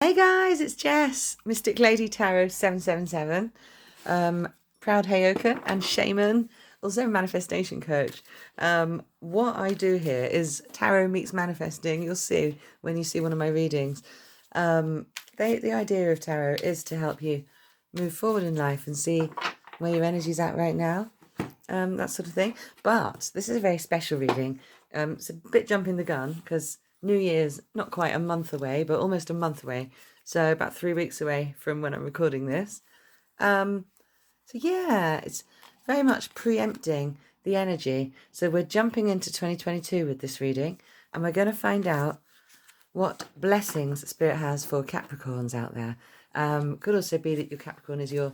Hey guys, it's Jess, Mystic Lady Tarot 777, proud Heyoka and shaman, also manifestation coach. What I do here is tarot meets manifesting. You'll see when you see one of my readings. The idea of tarot is to help you move forward in life and see where your energy's at right now, that sort of thing. But this is a very special reading. It's a bit jumping the gun because New Year's not quite a month away, but almost a month away. So about 3 weeks away from when I'm recording this. So yeah, it's very much preempting the energy. So we're jumping into 2022 with this reading, and we're going to find out what blessings Spirit has for Capricorns out there. Could also be that your Capricorn is your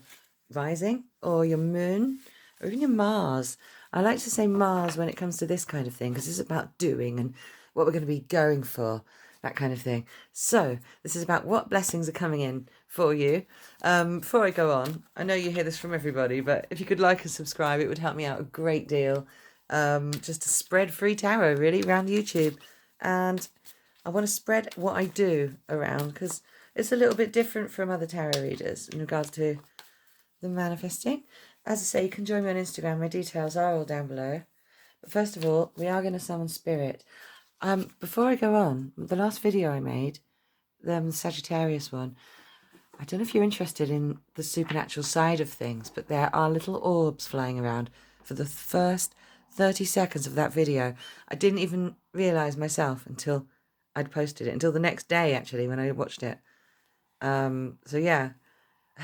rising or your moon or even your Mars. I like to say Mars when it comes to this kind of thing because it's about doing and what we're going to be going for, that kind of thing. So this is about what blessings are coming in for you. Before I go on, I know you hear this from everybody, but if you could like and subscribe, it would help me out a great deal. Just to spread free tarot really around YouTube. And I want to spread what I do around because it's a little bit different from other tarot readers in regards to the manifesting. As I say, you can join me on Instagram. My details are all down below. But first of all, we are going to summon Spirit. Before I go on, the last video I made, the Sagittarius one, I don't know if you're interested in the supernatural side of things, but there are little orbs flying around for the first 30 seconds of that video. I didn't even realise myself until I'd posted it, until the next day, actually, when I watched it. So yeah,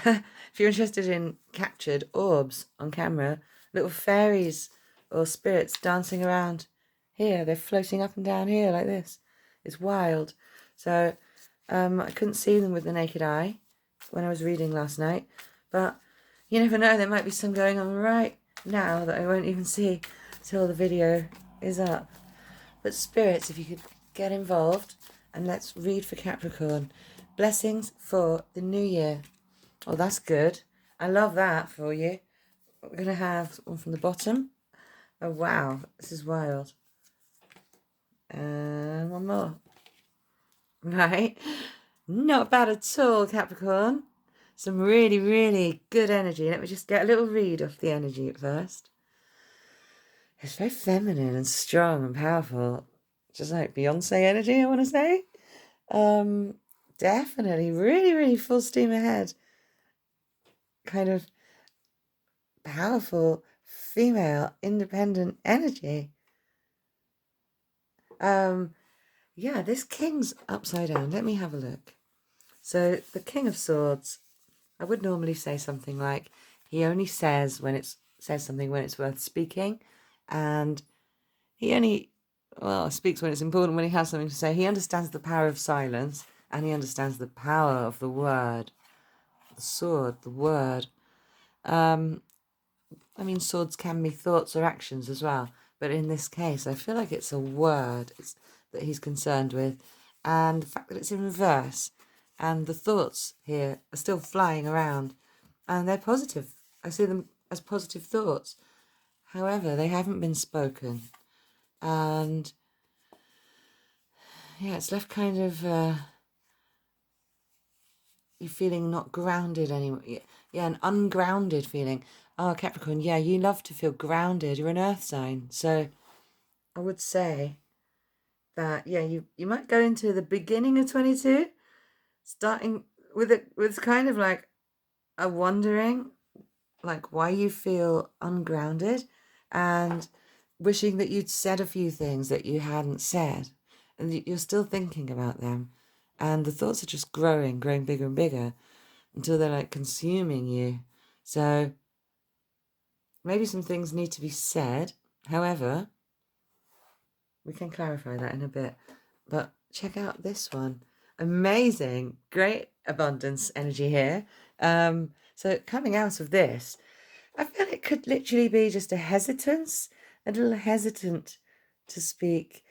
if you're interested in captured orbs on camera, little fairies or spirits dancing around here, they're floating up and down here like this. It's wild. So I couldn't see them with the naked eye when I was reading last night, but you never know, there might be some going on right now that I won't even see till the video is up. But spirits, if you could get involved, and let's read for Capricorn. Blessings for the new year. Oh, that's good. I love that for you. We're going to have one from the bottom. Oh, wow. This is wild. And one more. Right. Not bad at all, Capricorn. Some really, really good energy. Let me just get a little read of the energy at first. It's very feminine and strong and powerful. Just like Beyonce energy, I want to say. Definitely really, really full steam ahead. Kind of powerful female independent energy. Yeah, this king's upside down. Let me have a look. So the King of Swords, I would normally say something like he only says something when it's worth speaking, and he only speaks when it's important, when he has something to say. He understands the power of silence, and he understands the power of the word, the sword, the word. I mean, swords can be thoughts or actions as well, but in this case, I feel like it's a word that he's concerned with, and the fact that it's in reverse, and the thoughts here are still flying around, and they're positive. I see them as positive thoughts. However, they haven't been spoken, and yeah, it's left kind of you feeling not grounded anymore. Yeah, an ungrounded feeling. Oh, Capricorn, yeah, you love to feel grounded. You're an earth sign. So I would say that, yeah, you might go into the beginning of 22, starting with kind of like a wondering, like why you feel ungrounded and wishing that you'd said a few things that you hadn't said. And you're still thinking about them. And the thoughts are just growing bigger and bigger until they're like consuming you. So maybe some things need to be said. However, we can clarify that in a bit. But check out this one. Amazing. Great abundance energy here. So coming out of this, I feel it could literally be just a hesitance, a little hesitant to speak,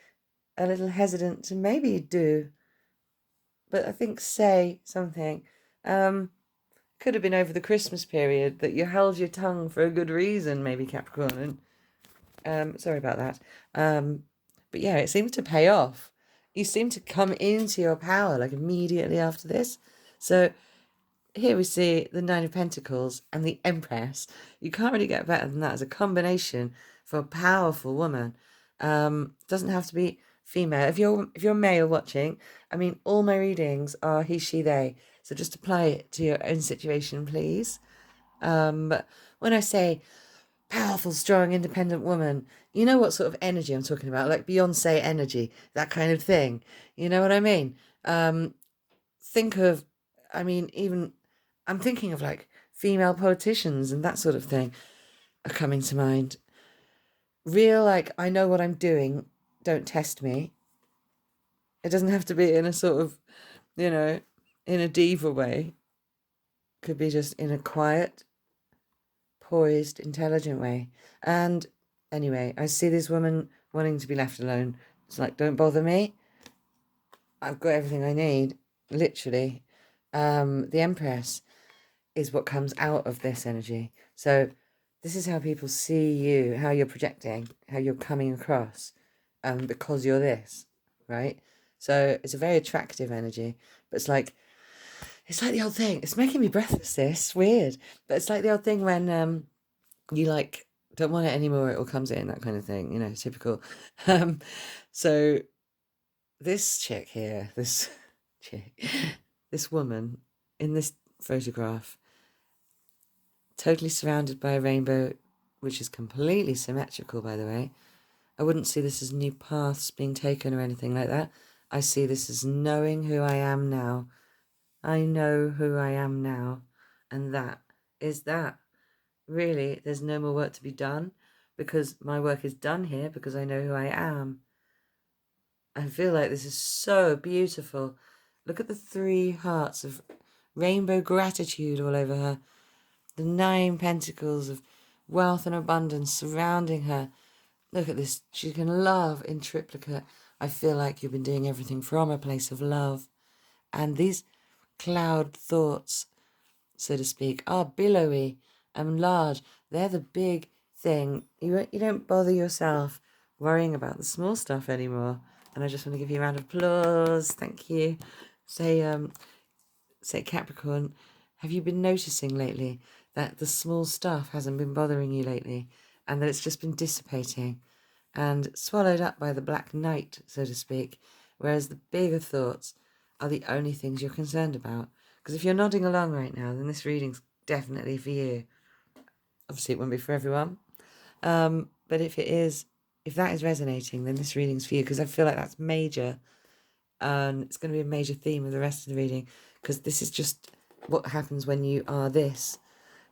a little hesitant to maybe do, but I think say something. Could have been over the Christmas period that you held your tongue for a good reason, maybe, Capricorn. And sorry about that. But yeah, it seems to pay off. you seem to come into your power like immediately after this. So here we see the Nine of Pentacles and the Empress. You can't really get better than that as a combination for a powerful woman. Doesn't have to be female. If you're male watching, I mean, all my readings are he, she, they. So just apply it to your own situation, please. But when I say powerful, strong, independent woman, you know what sort of energy I'm talking about, like Beyonce energy, that kind of thing. You know what I mean? Think of, I mean, even I'm thinking of like female politicians and that sort of thing are coming to mind. Real, like, I know what I'm doing, don't test me. It doesn't have to be in a sort of, in a diva way. Could be just in a quiet, poised, intelligent way. And anyway, I see this woman wanting to be left alone. It's like, don't bother me. I've got everything I need, literally. The Empress is what comes out of this energy. So this is how people see you, how you're projecting, how you're coming across, because you're this, right? So it's a very attractive energy, but it's like the old thing. It's making me breathless. This weird, but it's like the old thing when you like don't want it anymore, it all comes in, that kind of thing. Typical. So this chick here, this chick, this woman in this photograph, totally surrounded by a rainbow, which is completely symmetrical, by the way. I wouldn't see this as new paths being taken or anything like that. I see this as knowing who I am now. I know who I am now. And that is that. Really, there's no more work to be done because my work is done here because I know who I am. I feel like this is so beautiful. Look at the 3 hearts of rainbow gratitude all over her. The 9 pentacles of wealth and abundance surrounding her. Look at this. She can love in triplicate. I feel like you've been doing everything from a place of love. And these cloud thoughts, so to speak, are billowy and large. They're the big thing. You don't bother yourself worrying about the small stuff anymore. And I just want to give you a round of applause. Thank you. Say Capricorn, have you been noticing lately that the small stuff hasn't been bothering you lately and that it's just been dissipating and swallowed up by the black night, so to speak, whereas the bigger thoughts are the only things you're concerned about? Because if you're nodding along right now, then this reading's definitely for you. Obviously, it won't be for everyone. But if that is resonating, then this reading's for you, because I feel like that's major. And it's going to be a major theme of the rest of the reading, because this is just what happens when you are this.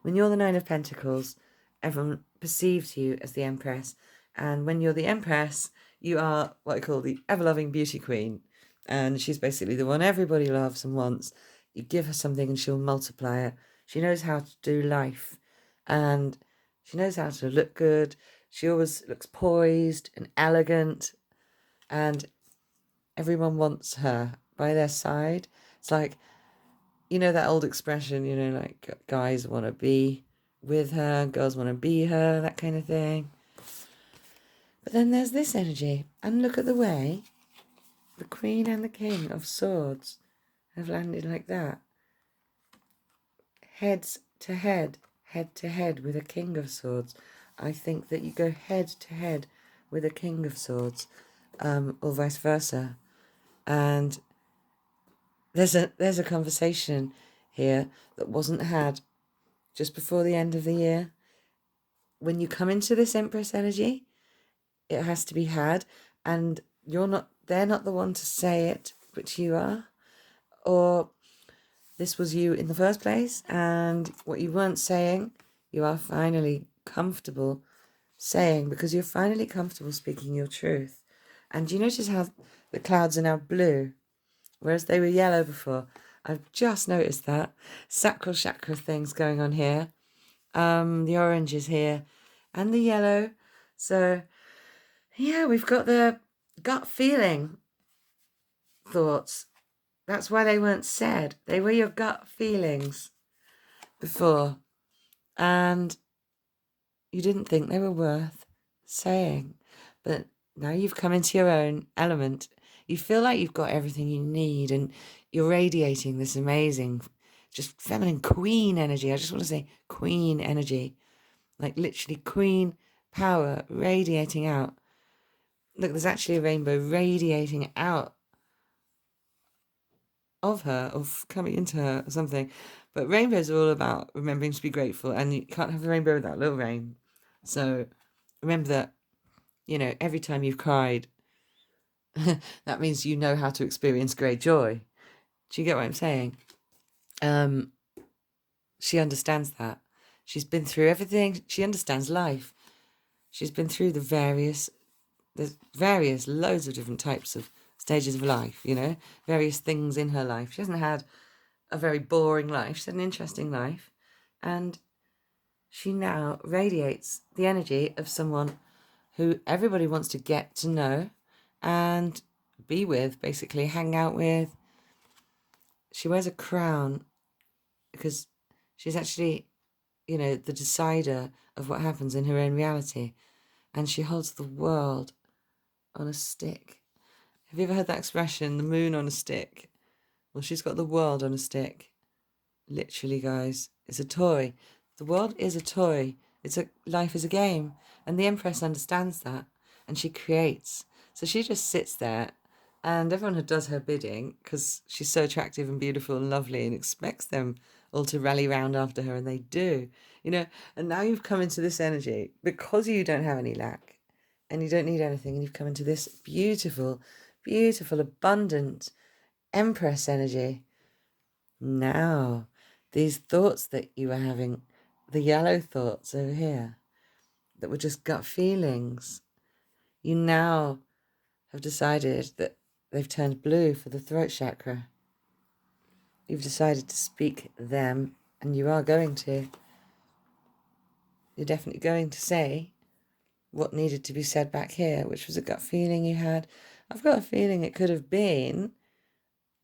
When you're the 9 of Pentacles, everyone perceives you as the Empress. And when you're the Empress, you are what I call the ever-loving beauty queen. And she's basically the one everybody loves and wants. You give her something and she'll multiply it. She knows how to do life. And she knows how to look good. She always looks poised and elegant. And everyone wants her by their side. It's like, that old expression, like guys want to be with her, girls want to be her, that kind of thing. But then there's this energy. And look at the way the Queen and the King of Swords have landed like that. Heads to head with a King of Swords. I think that you go head to head with a King of Swords, or vice versa. And there's a conversation here that wasn't had just before the end of the year. When you come into this Empress energy, it has to be had, and they're not the one to say it, but you are. Or this was you in the first place, and what you weren't saying, you are finally comfortable saying, because you're finally comfortable speaking your truth. And do you notice how the clouds are now blue, whereas they were yellow before? I've just noticed that. Sacral chakra things going on here. The orange is here, and the yellow. So, yeah, we've got the gut feeling thoughts. That's why they weren't said. They were your gut feelings before. And you didn't think they were worth saying. But now you've come into your own element. You feel like you've got everything you need and you're radiating this amazing, just feminine queen energy. I just want to say queen energy, like literally queen power radiating out. Look, there's actually a rainbow radiating out of her, or coming into her or something. But rainbows are all about remembering to be grateful, and you can't have a rainbow without little rain. So remember that, every time you've cried, that means you know how to experience great joy. Do you get what I'm saying? She understands that. She's been through everything. She understands life. She's been through there's various loads of different types of stages of life, various things in her life. She hasn't had a very boring life. She's had an interesting life. And she now radiates the energy of someone who everybody wants to get to know and be with, basically, hang out with. She wears a crown because she's actually, the decider of what happens in her own reality. And she holds the world on a stick. Have you ever heard that expression, the moon on a stick? Well, she's got the world on a stick. Literally, guys, it's a toy. The world is a toy. Life is a game. And the Empress understands that. And she creates. So she just sits there and everyone who does her bidding, because she's so attractive and beautiful and lovely, and expects them all to rally round after her, and they do. And now you've come into this energy because you don't have any lack and you don't need anything, and you've come into this beautiful, beautiful, abundant Empress energy. Now, these thoughts that you were having, the yellow thoughts over here, that were just gut feelings, you now have decided that they've turned blue for the throat chakra. You've decided to speak them, and you are going to. You're definitely going to say what needed to be said back here, which was a gut feeling you had. I've got a feeling it could have been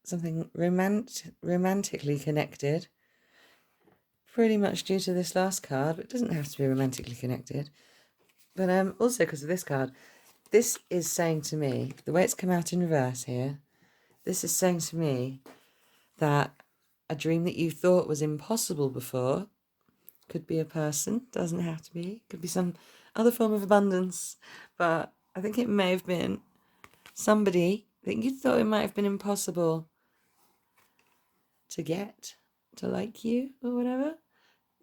something romantically connected, pretty much due to this last card, but it doesn't have to be romantically connected. But also because of this card, this is saying to me, the way it's come out in reverse here, this is saying to me that a dream that you thought was impossible before could be a person, doesn't have to be, could be some other form of abundance, but I think it may have been somebody that you thought it might have been impossible to get to like you or whatever.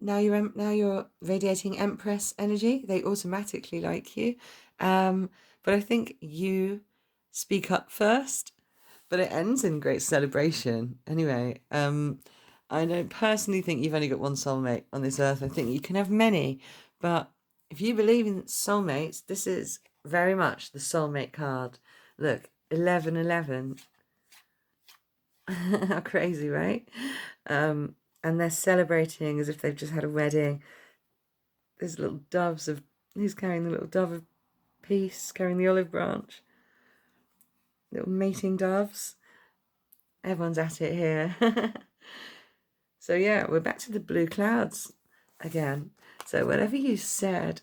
Now you're radiating Empress energy. They automatically like you. But I think you speak up first, but it ends in great celebration. Anyway, I don't personally think you've only got one soulmate on this earth. I think you can have many, but if you believe in soulmates, this is very much the soulmate card. Look, 1111. How crazy, right? And they're celebrating as if they've just had a wedding. There's little doves of, who's carrying the little dove of peace, carrying the olive branch? Little mating doves. Everyone's at it here. So yeah, we're back to the blue clouds again. So whatever you said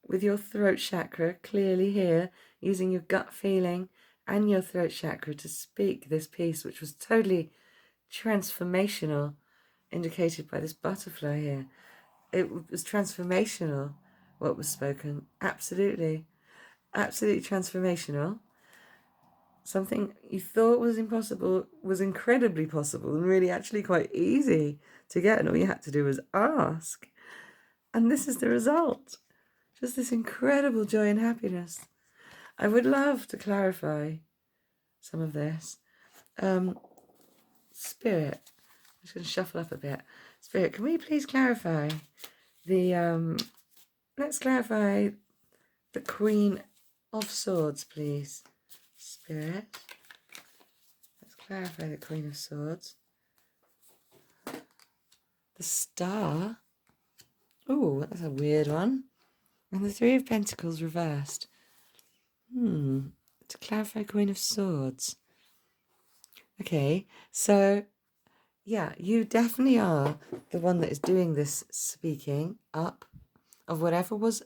with your throat chakra clearly here, using your gut feeling and your throat chakra to speak this piece, which was totally transformational, indicated by this butterfly here. It was transformational, what was spoken. Absolutely. Absolutely transformational. Something you thought was impossible was incredibly possible and really actually quite easy to get. And all you had to do was ask. And this is the result. Just this incredible joy and happiness. I would love to clarify some of this. Spirit. I'm just going to shuffle up a bit. Spirit, can we please clarify let's clarify the Queen of Swords, please. Spirit. Let's clarify the Queen of Swords. The Star. Oh, that's a weird one. And the Three of Pentacles reversed. To clarify Queen of Swords. Okay, so yeah, you definitely are the one that is doing this speaking up of whatever was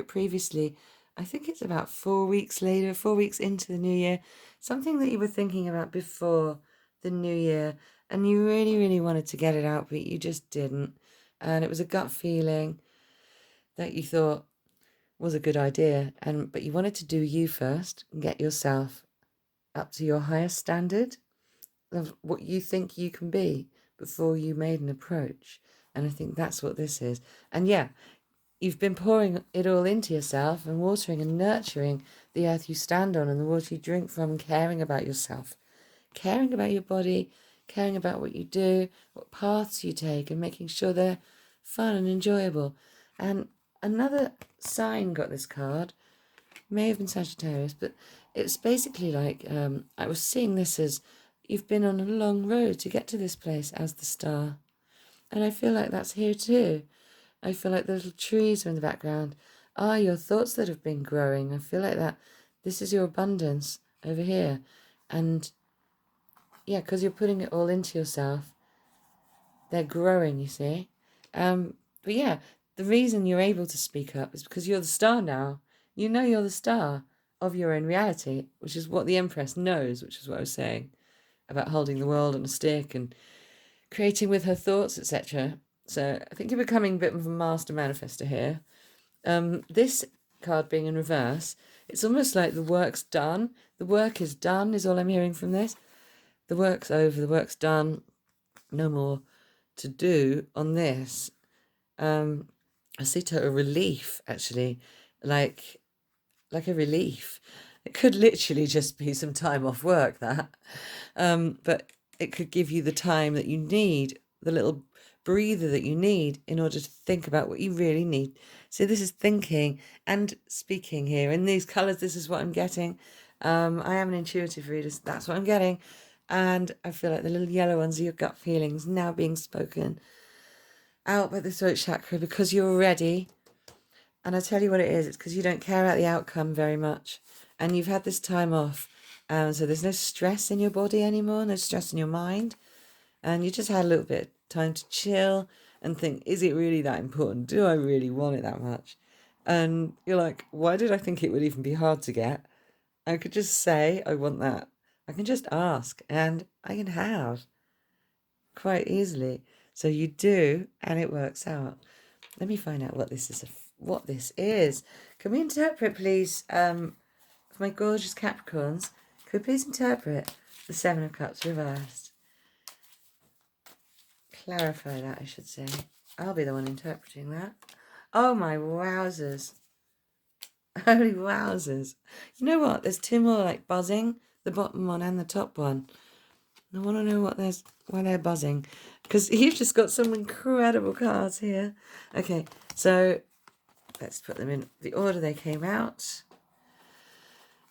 previously. I think it's about 4 weeks later, 4 weeks into the new year. something that you were thinking about before the new year, and you really, really wanted to get it out, but you just didn't. And it was a gut feeling that you thought was a good idea, but you wanted to do you first and get yourself up to your highest standard of what you think you can be before you made an approach. And I think that's what this is. And yeah, you've been pouring it all into yourself and watering and nurturing the earth you stand on and the water you drink from, and caring about yourself, caring about your body, caring about what you do, what paths you take, and making sure they're fun and enjoyable. And another sign got this card, may have been Sagittarius, but it's basically like, I was seeing this as you've been on a long road to get to this place as the star. And I feel like that's here too. I feel like the little trees are in the background are your thoughts that have been growing. I feel like that this is your abundance over here. And yeah, because you're putting it all into yourself, they're growing, you see. But yeah, the reason you're able to speak up is because you're the star now. You know you're the star of your own reality, which is what the Empress knows, which is what I was saying about holding the world on a stick and creating with her thoughts, etc. So I think you're becoming a bit of a master manifester here. This card being in reverse, it's almost like the work's done. The work is done, is all I'm hearing from this. The work's over, the work's done. No more to do on this. I see total relief, actually, like a relief. It could literally just be some time off work, that. But it could give you the time that you need, the little breather that you need in order to think about what you really need. So this is thinking and speaking here. In these colours, this is what I'm getting. I am an intuitive reader, so that's what I'm getting. And I feel like the little yellow ones are your gut feelings now being spoken out by the throat chakra because you're ready. And I tell you what it is, it's because you don't care about the outcome very much. And you've had this time off. So there's no stress in your body anymore, no stress in your mind. And you just had a little bit of time to chill and think, is it really that important? Do I really want it that much? And you're like, why did I think it would even be hard to get? I could just say, I want that. I can just ask and I can have quite easily. So you do, and it works out. Let me find out what this is. What this is. Can we interpret, please, for my gorgeous Capricorns? Could we please interpret the Seven of Cups reversed? Clarify that, I should say. I'll be the one interpreting that. Oh my wowzers. Holy wowzers. You know what? There's two more like buzzing, the bottom one and the top one. I want to know why they're buzzing, because you've just got some incredible cards here. Okay, so let's put them in the order they came out.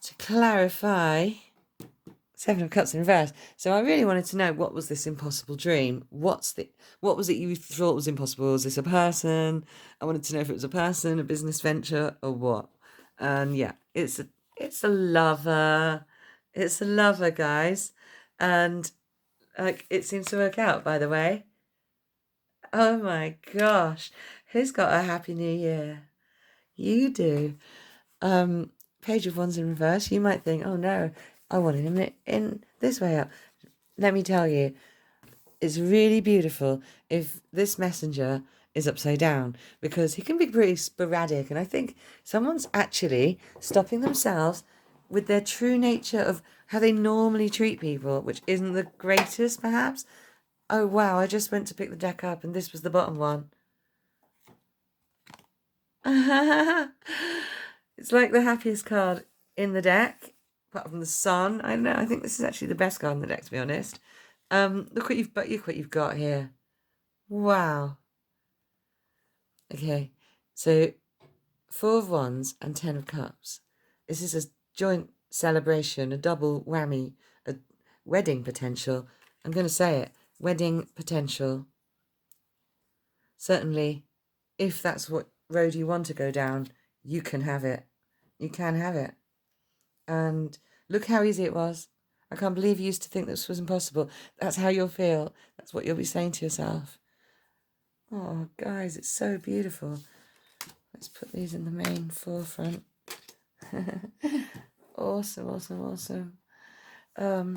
To clarify, Seven of Cups in reverse. So I really wanted to know, what was this impossible dream? What was it you thought was impossible? Was this a person? I wanted to know if it was a person, a business venture, or what. And yeah, it's a lover. It's a lover, guys. And like, it seems to work out, by the way. Oh my gosh. Who's got a happy new year? You do. Page of Wands in reverse. You might think, oh no, I wanted him in this way up. Let me tell you, it's really beautiful if this messenger is upside down, because he can be pretty sporadic. And I think someone's actually stopping themselves with their true nature of how they normally treat people, which isn't the greatest, perhaps. Oh, wow, I just went to pick the deck up and this was the bottom one. It's like the happiest card in the deck, apart from the sun. I don't know, I think this is actually the best card in the deck, to be honest. Look what you've got here. Wow. Okay, so Four of Wands and Ten of Cups. This is a joint celebration, a double whammy, a wedding potential. I'm going to say it. Wedding potential. Certainly, if that's what road you want to go down, you can have it. You can have it. And look how easy it was. I can't believe you used to think this was impossible. That's how you'll feel. That's what you'll be saying to yourself. Oh, guys, it's so beautiful. Let's put these in the main forefront. Awesome, awesome, awesome. Yeah,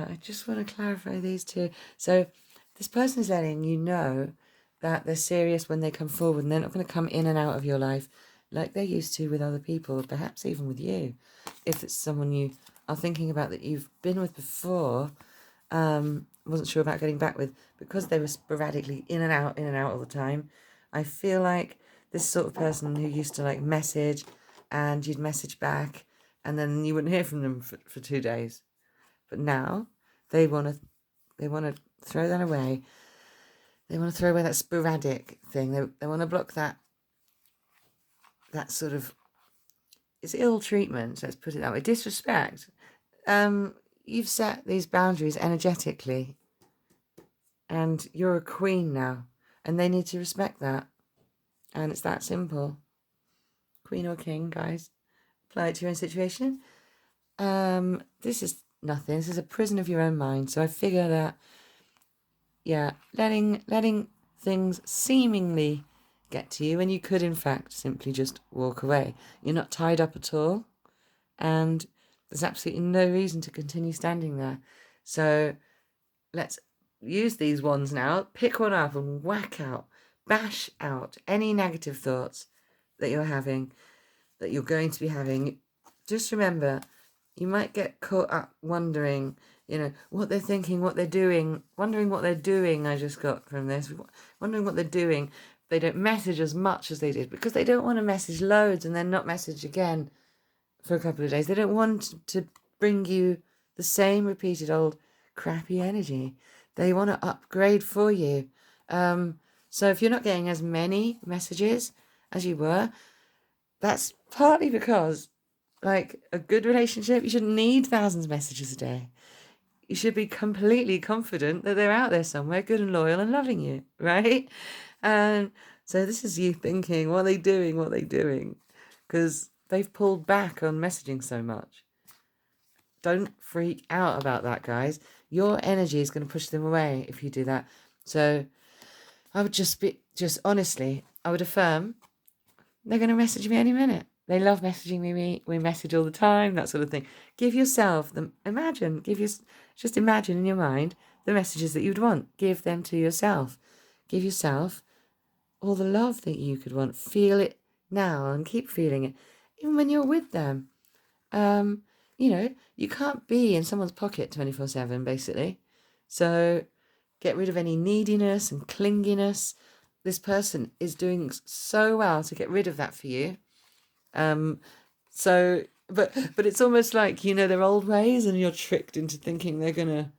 I just want to clarify these two. So this person is letting you know that they're serious when they come forward, and they're not going to come in and out of your life like they're used to with other people, perhaps even with you. If it's someone you are thinking about that you've been with before, wasn't sure about getting back with, because they were sporadically in and out all the time. I feel like this sort of person who used to like message, and you'd message back, and then you wouldn't hear from them for 2 days. But now they want to throw that away. They want to throw away that sporadic thing. They want to block that sort of, it's ill treatment, let's put it that way, disrespect. You've set these boundaries energetically, and you're a queen now, and they need to respect that. And it's that simple. Queen or king, guys. Apply it to your own situation. This is nothing. This is a prison of your own mind. So I figure that, yeah, letting things seemingly get to you when you could, in fact, simply just walk away. You're not tied up at all, and there's absolutely no reason to continue standing there. So let's use these wands now. Pick one up and bash out any negative thoughts that you're having, that you're going to be having. Just remember, you might get caught up wondering, what they're thinking, what they're doing, wondering what they're doing. I just got from this, wondering what they're doing. They don't message as much as they did because they don't want to message loads and then not message again for a couple of days. They don't want to bring you the same repeated old crappy energy. They want to upgrade for you. So if you're not getting as many messages as you were, that's partly because, like, a good relationship, you shouldn't need thousands of messages a day. You should be completely confident that they're out there somewhere, good and loyal and loving you, right? And so this is you thinking, what are they doing? What are they doing? Because they've pulled back on messaging so much. Don't freak out about that, guys. Your energy is going to push them away if you do that. So I would just honestly, I would affirm they're going to message me any minute. They love messaging me. We message all the time, that sort of thing. Give yourself just imagine in your mind the messages that you'd want. Give them to yourself. Give yourself all the love that you could want. Feel it now and keep feeling it, even when you're with them. You can't be in someone's pocket 24/7, basically. So get rid of any neediness and clinginess. This person is doing so well to get rid of that for you. But it's almost like, their old ways, and you're tricked into thinking they're gonna,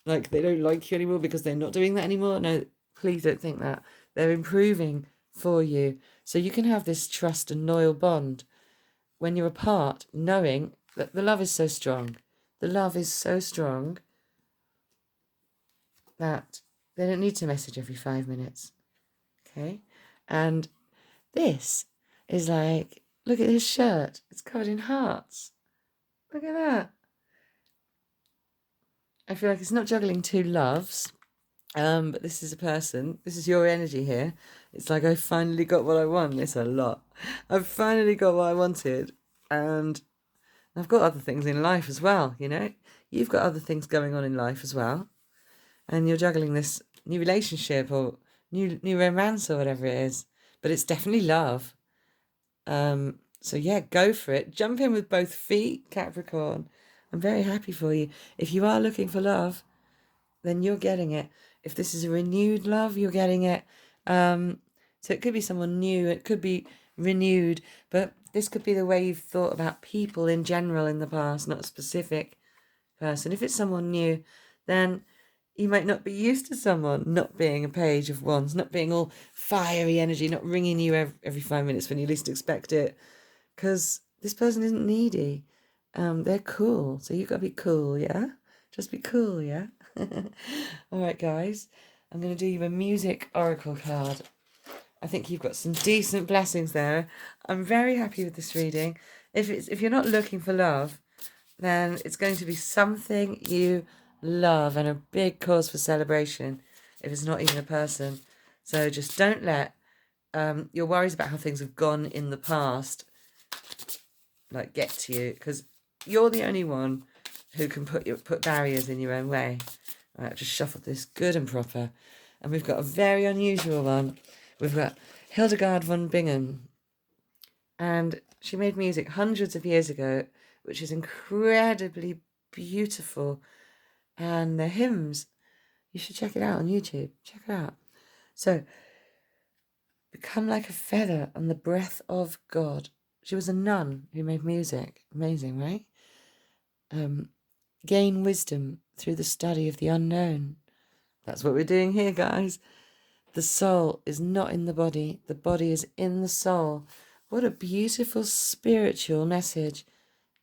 like, they don't like you anymore because they're not doing that anymore. No, please don't think that. They're improving for you. So you can have this trust and loyal bond when you're apart, knowing that the love is so strong. The love is so strong that they don't need to message every 5 minutes. Okay? And this is like, look at his shirt. It's covered in hearts. Look at that. I feel like it's not juggling two loves. But this is a person. This is your energy here. It's like, I finally got what I want. It's a lot. I've finally got what I wanted. And I've got other things in life as well, You've got other things going on in life as well. And you're juggling this new relationship or new romance or whatever it is. But it's definitely love. So yeah, go for it. Jump in with both feet, Capricorn. I'm very happy for you. If you are looking for love, then you're getting it. If this is a renewed love, you're getting it. So it could be someone new. It could be renewed. But this could be the way you've thought about people in general in the past, not a specific person. If it's someone new, then you might not be used to someone not being a page of wands, not being all fiery energy, not ringing you every 5 minutes when you least expect it. Because this person isn't needy. They're cool. So you've got to be cool, yeah? Just be cool, yeah? All right, guys. I'm going to do you a music oracle card. I think you've got some decent blessings there. I'm very happy with this reading. If you're not looking for love, then it's going to be something you love and a big cause for celebration if it's not even a person. So just don't let your worries about how things have gone in the past get to you, because you're the only one who can put barriers in your own way. Right, I've just shuffled this good and proper. And we've got a very unusual one. We've got Hildegard von Bingen. And she made music hundreds of years ago, which is incredibly beautiful. And the hymns, you should check it out on YouTube. Check it out. So, become like a feather on the breath of God. She was a nun who made music. Amazing, right? Gain wisdom through the study of the unknown. That's what we're doing here, guys. The soul is not in the body is in the soul. What a beautiful spiritual message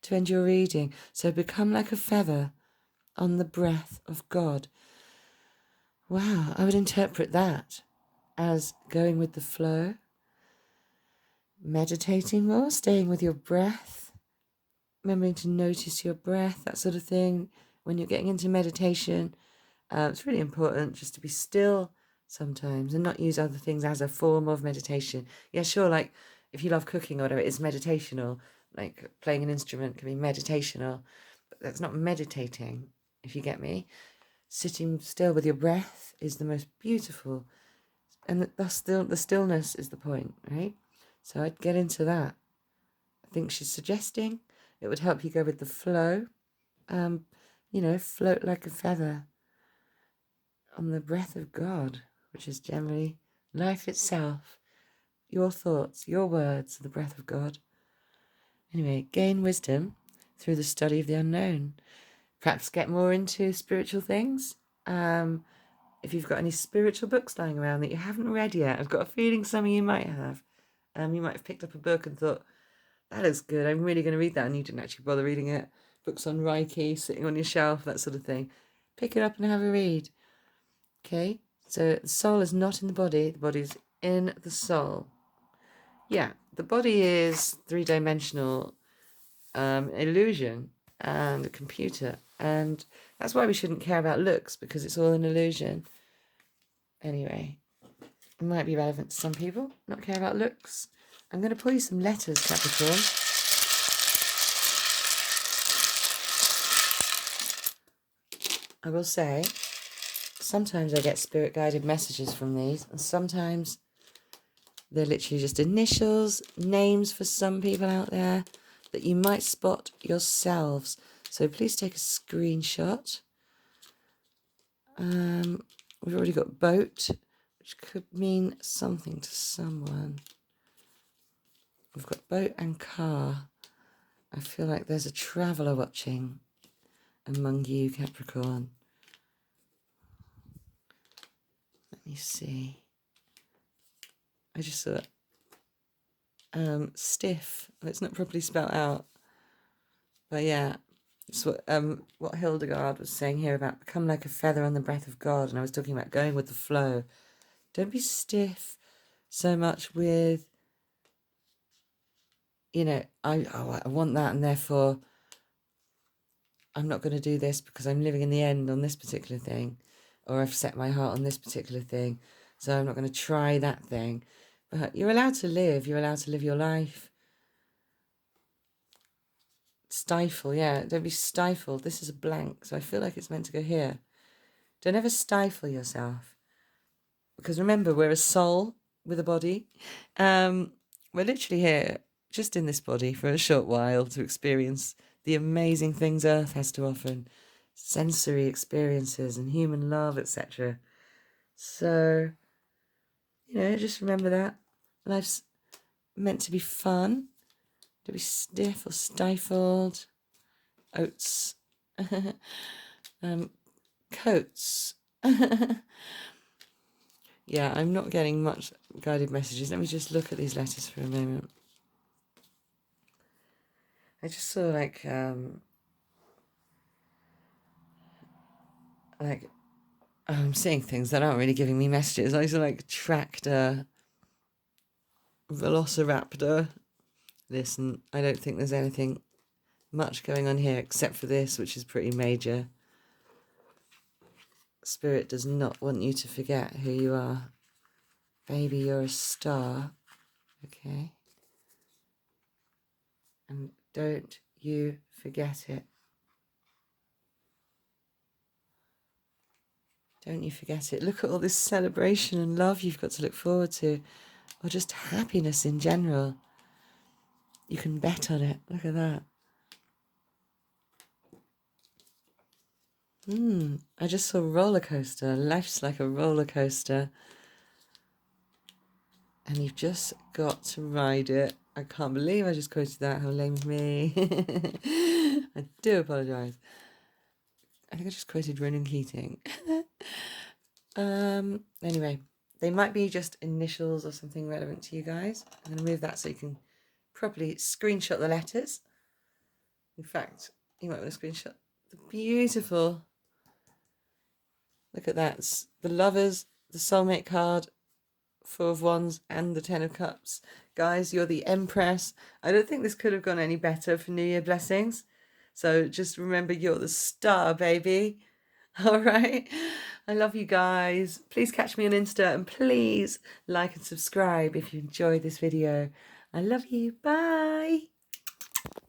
to end your reading. So become like a feather on the breath of God. Wow, I would interpret that as going with the flow, meditating more, staying with your breath, remembering to notice your breath, that sort of thing. When you're getting into meditation, it's really important just to be still sometimes and not use other things as a form of meditation. Yeah, sure, like if you love cooking or whatever, it's meditational. Like playing an instrument can be meditational, but that's not meditating, if you get me. Sitting still with your breath is the most beautiful, and the stillness is the point, right? So I'd get into that. I think she's suggesting it would help you go with the flow. Float like a feather on the breath of God, which is generally life itself. Your thoughts, your words are the breath of God. Anyway, gain wisdom through the study of the unknown. Perhaps get more into spiritual things. If you've got any spiritual books lying around that you haven't read yet, I've got a feeling some of you might have. You might have picked up a book and thought, that looks good, I'm really going to read that, and you didn't actually bother reading it. Books on Reiki, sitting on your shelf, that sort of thing. Pick it up and have a read. Okay, so the soul is not in the body's in the soul. Yeah, the body is three-dimensional illusion and a computer, and that's why we shouldn't care about looks, because it's all an illusion. Anyway, it might be relevant to some people, not care about looks. I'm going to pull you some letters, Capricorn. I will say, sometimes I get spirit-guided messages from these, and sometimes they're literally just initials, names for some people out there that you might spot yourselves. So please take a screenshot. We've already got boat, which could mean something to someone. We've got boat and car. I feel like there's a traveller watching among you, Capricorn. Let me see. I just saw stiff. It's not properly spelled out. But yeah, it's what Hildegard was saying here about become like a feather on the breath of God. And I was talking about going with the flow. Don't be stiff so much with, I want that, and therefore I'm not going to do this because I'm living in the end on this particular thing, or I've set my heart on this particular thing, so I'm not going to try that thing. But you're allowed to live. You're allowed to live your life. Stifle, yeah. Don't be stifled. This is a blank, so I feel like it's meant to go here. Don't ever stifle yourself. Because remember, we're a soul with a body. We're literally here, just in this body, for a short while to experience the amazing things Earth has to offer, sensory experiences and human love, etc. So, just remember that. Life's meant to be fun. Don't be stiff or stifled. Oats. Coats. Yeah, I'm not getting much guided messages. Let me just look at these letters for a moment. I just saw I'm seeing things that aren't really giving me messages. I saw tractor, velociraptor. Listen, I don't think there's anything much going on here except for this, which is pretty major. Spirit does not want you to forget who you are. Baby, you're a star. Okay? And don't you forget it. Don't you forget it. Look at all this celebration and love you've got to look forward to, or just happiness in general. You can bet on it. Look at that. I just saw a roller coaster. Life's like a roller coaster. And you've just got to ride it. I can't believe I just quoted that. How lame of me. I do apologise. I think I just quoted Ronan Keating. Anyway, they might be just initials or something relevant to you guys. I'm going to move that so you can properly screenshot the letters. In fact, you might want to screenshot the beautiful. Look at that. It's the lovers, the soulmate card, 4 of Wands, and the 10 of Cups. Guys, you're the Empress. I don't think this could have gone any better for New Year blessings. So just remember, you're the star, baby. All right. I love you guys. Please catch me on Insta, and please like and subscribe if you enjoyed this video. I love you. Bye.